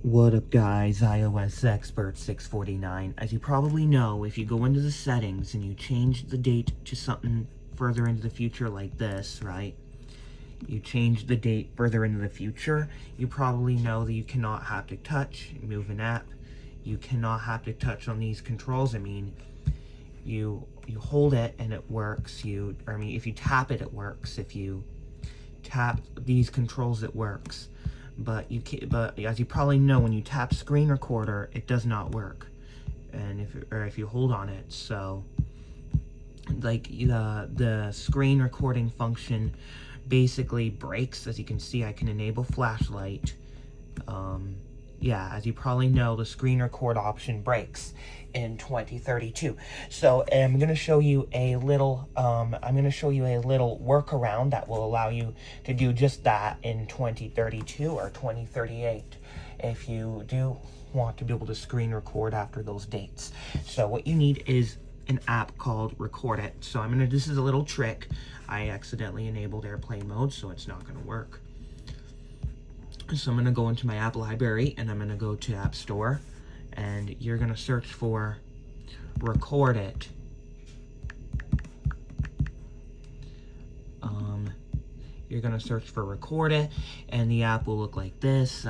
What up guys, iOS Expert 649. As you probably know, if you go into the settings and you change the date to something further into the future like this, right? You change the date further into the future, you probably know that you cannot haptic touch, move an app. You cannot haptic touch on these controls. I mean, you hold it and it works. If you tap it, it works. If you tap these controls, it works. But as you probably know, when you tap screen recorder, it does not work. And if you hold on it, so like the screen recording function basically breaks. As you can see, I can enable flashlight. Yeah, as you probably know, the screen record option breaks in 2032. So I'm going to show you a little workaround that will allow you to do just that in 2032 or 2038 if you do want to be able to screen record after those dates. So what you need is an app called Record It. So this is a little trick. I accidentally enabled airplane mode, so it's not going to work. So I'm going to go into my app library and I'm going to go to App Store and you're going to search for Record It. You're going to search for Record It and the app will look like this.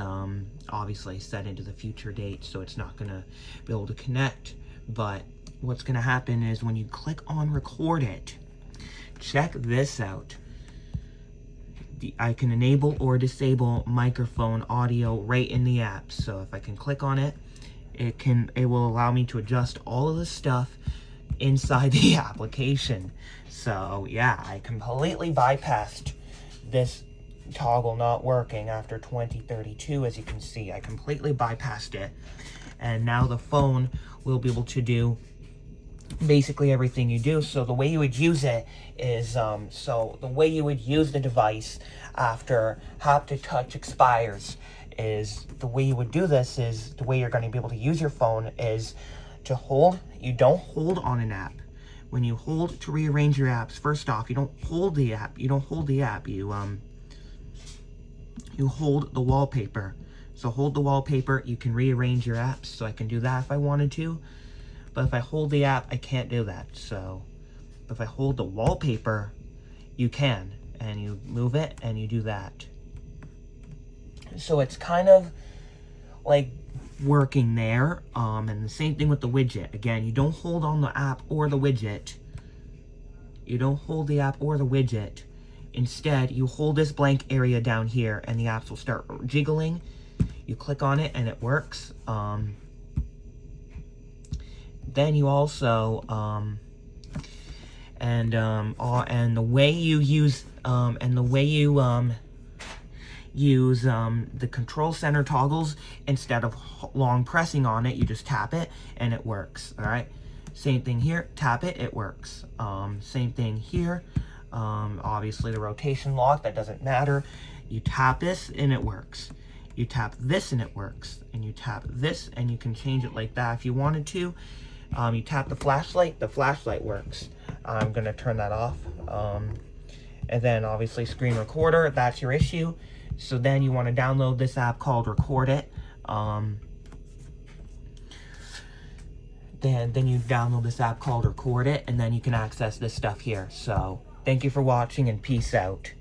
Obviously set into the future date, so it's not going to be able to connect. But what's going to happen is when you click on Record It, check this out. I can enable or disable microphone audio right in the app. So if I can click on it, it will allow me to adjust all of the stuff inside the application. So yeah, I completely bypassed this toggle not working after 2032. As you can see, I completely bypassed it. And now the phone will be able to do basically everything you do. So the way you would use it is, the way you would use the device after haptic touch expires is, the way you would do this is, the way you're going to be able to use your phone is to hold. You don't hold on an app. When you hold to rearrange your apps, first off, you don't hold the app. You hold the wallpaper. So hold the wallpaper, you can rearrange your apps. So I can do that if I wanted to. But if I hold the app, I can't do that. So if I hold the wallpaper, you can. And you move it and you do that. So it's kind of like working there. And the same thing with the widget. Again, you don't hold on the app or the widget. You don't hold the app or the widget. Instead, you hold this blank area down here and the apps will start jiggling. You click on it and it works. Then you also, and the way you use, the control center toggles, instead of long pressing on it, you just tap it and it works. All right. Same thing here. Tap it, it works. Same thing here. Obviously the rotation lock, that doesn't matter. You tap this and it works. You tap this and it works. And you tap this and you can change it like that if you wanted to. You tap the flashlight works. I'm going to turn that off. And then obviously screen recorder, that's your issue. So then you want to download this app called Record It. Then you download this app called Record It, and then you can access this stuff here. So thank you for watching and peace out.